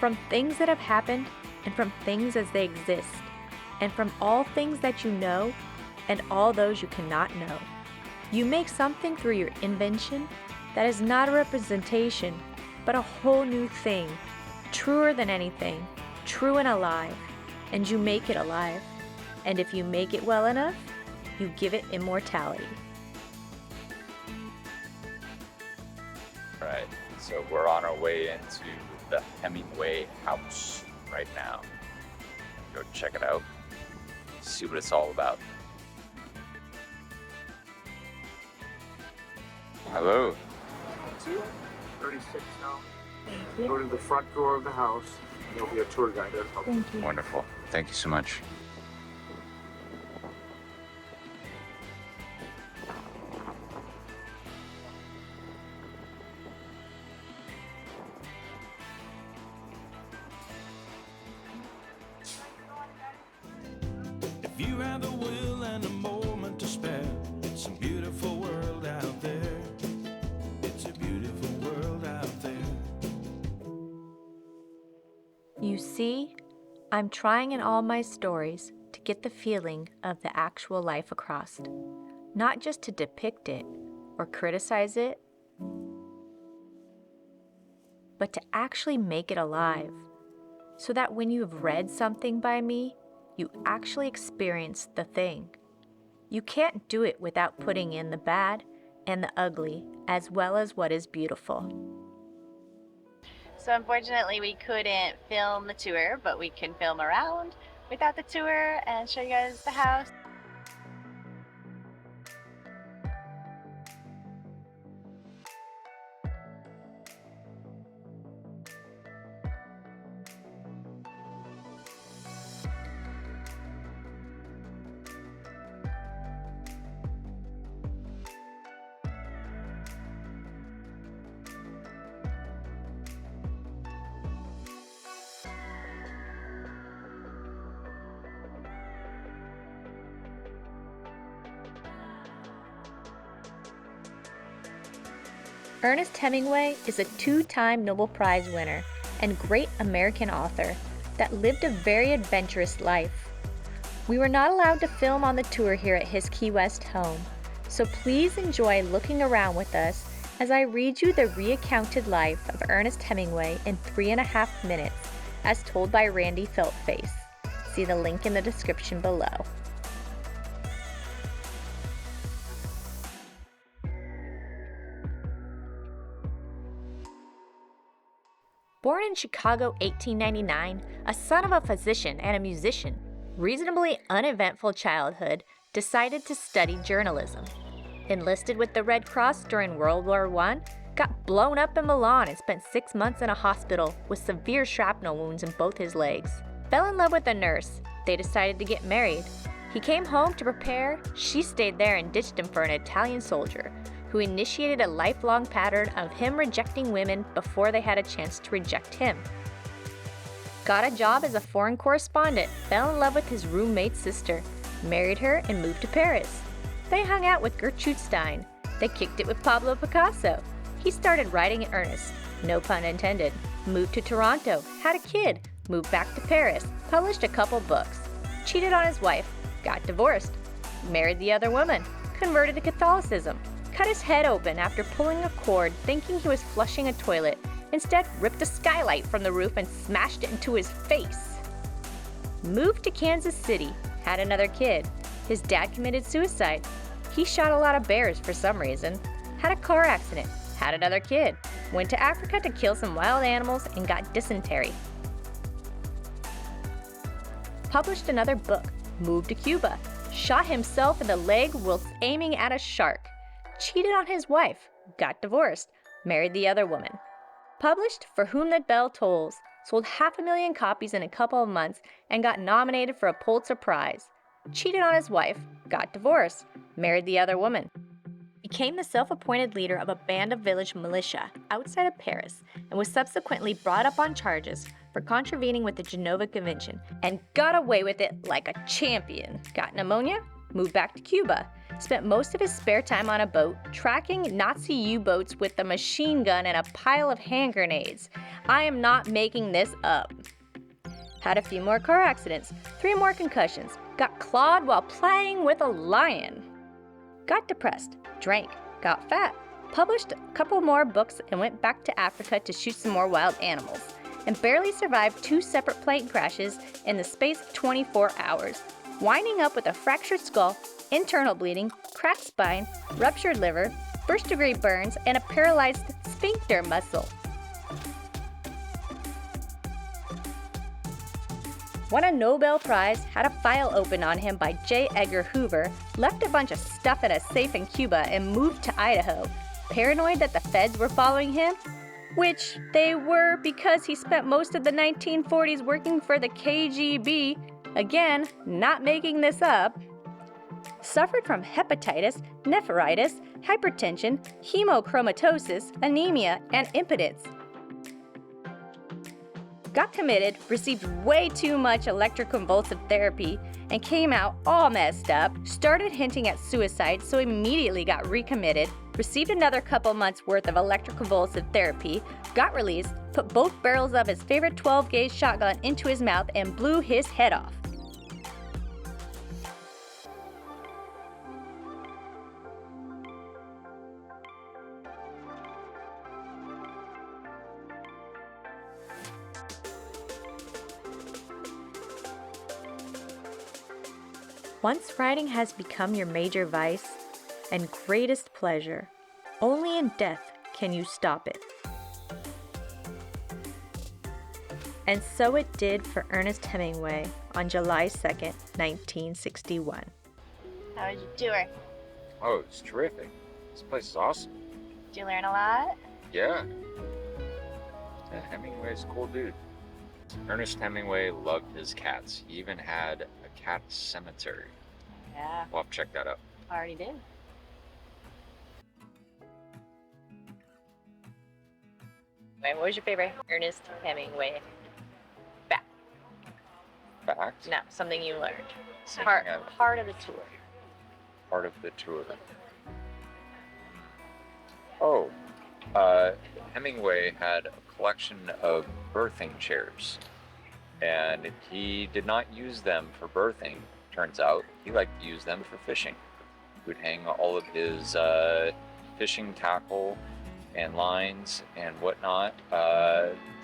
from things that have happened, and from things as they exist, and from all things that you know, and all those you cannot know. You make something through your invention that is not a representation, but a whole new thing, truer than anything, true and alive, and you make it alive. And if you make it well enough, you give it immortality. Right, so we're on our way into the Hemingway House right now. Go check it out, see what it's all about. Hello. 36 now. Go to the front door of the house, and there'll be a tour guide there. Thank you. Wonderful. Thank you so much. If you have the will and a moment to spare, it's a beautiful world out there. It's a beautiful world out there. You see, I'm trying in all my stories to get the feeling of the actual life across, not just to depict it or criticize it, but to actually make it alive, so that when you've read something by me, you actually experience the thing. You can't do it without putting in the bad and the ugly, as well as what is beautiful. So unfortunately we couldn't film the tour, but we can film around without the tour and show you guys the house. Ernest Hemingway is a two-time Nobel Prize winner and great American author that lived a very adventurous life. We were not allowed to film on the tour here at his Key West home, so please enjoy looking around with us as I read you the recounted life of Ernest Hemingway in 3.5 minutes, as told by Randy Feltface. See the link in the description below. Born in Chicago 1899, a son of a physician and a musician, reasonably uneventful childhood, decided to study journalism. Enlisted with the Red Cross during World War I, got blown up in Milan and spent 6 months in a hospital with severe shrapnel wounds in both his legs. Fell in love with a nurse. They decided to get married. He came home to prepare. She stayed there and ditched him for an Italian soldier, who initiated a lifelong pattern of him rejecting women before they had a chance to reject him. Got a job as a foreign correspondent, fell in love with his roommate's sister, married her, and moved to Paris. They hung out with Gertrude Stein. They kicked it with Pablo Picasso. He started writing in earnest, no pun intended. Moved to Toronto, had a kid, moved back to Paris, published a couple books, cheated on his wife, got divorced, married the other woman, converted to Catholicism, cut his head open after pulling a cord thinking he was flushing a toilet, instead ripped a skylight from the roof and smashed it into his face. Moved to Kansas City, had another kid. His dad committed suicide. He shot a lot of bears for some reason. Had a car accident, had another kid. Went to Africa to kill some wild animals and got dysentery. Published another book, moved to Cuba, shot himself in the leg whilst aiming at a shark. Cheated on his wife, got divorced, married the other woman. Published For Whom That Bell Tolls, sold 500,000 copies in a couple of months and got nominated for a Pulitzer Prize. Cheated on his wife, got divorced, married the other woman. Became the self-appointed leader of a band of village militia outside of Paris and was subsequently brought up on charges for contravening with the Geneva Convention and got away with it like a champion. Got pneumonia, moved back to Cuba, spent most of his spare time on a boat tracking Nazi U-boats with a machine gun and a pile of hand grenades. I am not making this up. Had a few more car accidents, 3 more concussions, got clawed while playing with a lion. Got depressed, drank, got fat, published a couple more books and went back to Africa to shoot some more wild animals, and barely survived 2 separate plane crashes in the space of 24 hours, winding up with a fractured skull, internal bleeding, cracked spine, ruptured liver, first-degree burns, and a paralyzed sphincter muscle. Won a Nobel Prize, had a file opened on him by J. Edgar Hoover, left a bunch of stuff in a safe in Cuba, and moved to Idaho, paranoid that the feds were following him, which they were because he spent most of the 1940s working for the KGB, again, not making this up. Suffered from hepatitis, nephritis, hypertension, hemochromatosis, anemia, and impotence. Got committed, received way too much electroconvulsive therapy, and came out all messed up, started hinting at suicide, so immediately got recommitted, received another couple months worth of electroconvulsive therapy, got released, put both barrels of his favorite 12-gauge shotgun into his mouth, and blew his head off. Once writing has become your major vice and greatest pleasure, only in death can you stop it. And so it did for Ernest Hemingway on July 2nd, 1961. How was your tour? Oh, it's terrific. This place is awesome. Did you learn a lot? Yeah. Hemingway's a cool dude. Ernest Hemingway loved his cats. He even had a cat cemetery. Yeah, We'll have to check that out. already did. Wait, what was your favorite Ernest Hemingway fact? Fact? No, something you learned. Something Part of the tour. Part of the tour. Oh, Hemingway had a collection of birthing chairs, and he did not use them for birthing. Turns out he liked to use them for fishing. He would hang all of his fishing tackle and lines and whatnot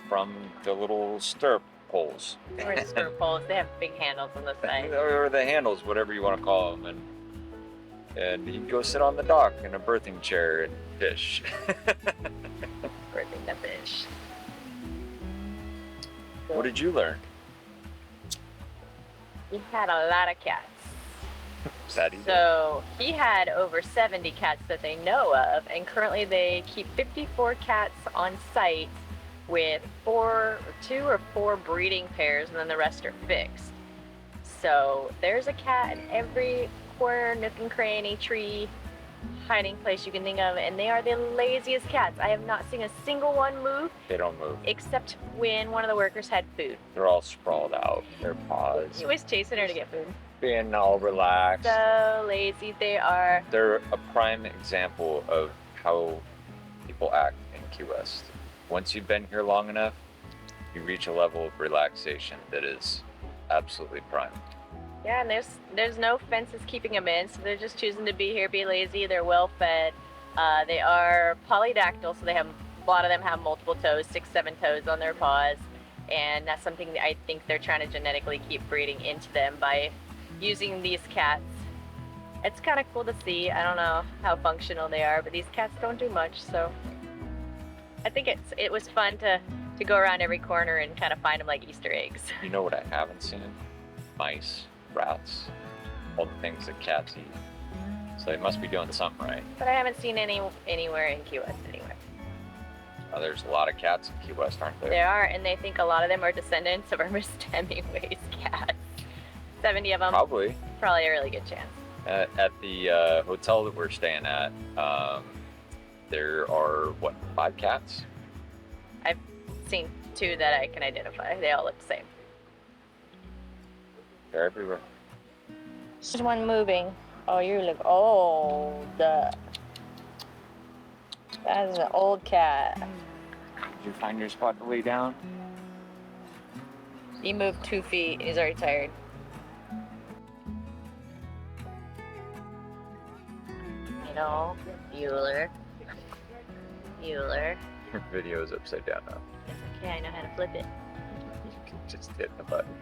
from the little stirrup poles. Or stirrup poles, they have big handles on the side. Or the handles, whatever you want to call them. And he'd go sit on the dock in a birthing chair and fish. Birthing the fish. What did you learn? He had a lot of cats. That he did. So he had over 70 cats that they know of, and currently they keep 54 cats on site with 2 or 4 breeding pairs, and then the rest are fixed. So there's a cat in every corner, nook and cranny, tree, hiding place you can think of, and they are the laziest cats. I have not seen a single one move. They don't move. Except when one of the workers had food. They're all sprawled out. Their paws. He was chasing her to get food. Being all relaxed. So lazy they are. They're a prime example of how people act in Key West. Once you've been here long enough, you reach a level of relaxation that is absolutely prime. Yeah, and there's no fences keeping them in, so they're just choosing to be here, be lazy. They're well fed. They are polydactyl, so a lot of them have multiple toes, 6, 7 toes on their paws, and that's something that I think they're trying to genetically keep breeding into them by using these cats. It's kind of cool to see. I don't know how functional they are, but these cats don't do much, so I think it was fun to go around every corner and kind of find them like Easter eggs. You know what I haven't seen? Mice, rats, all the things that cats eat. So they must be doing something right. But I haven't seen any anywhere in Key West anywhere. There's a lot of cats in Key West, aren't there? There are, and they think a lot of them are descendants of Ernest Hemingway's cats. 70 of them. Probably. Probably a really good chance. At the hotel that we're staying at, there are, 5 cats? I've seen 2 that I can identify. They all look the same. They're everywhere. There's one moving. Oh, you look old. That is an old cat. Did you find your spot to lay down? He moved 2 feet. He's already tired. You know, Bueller. Bueller. Your video is upside down now. It's okay, I know how to flip it. You can just hit the button.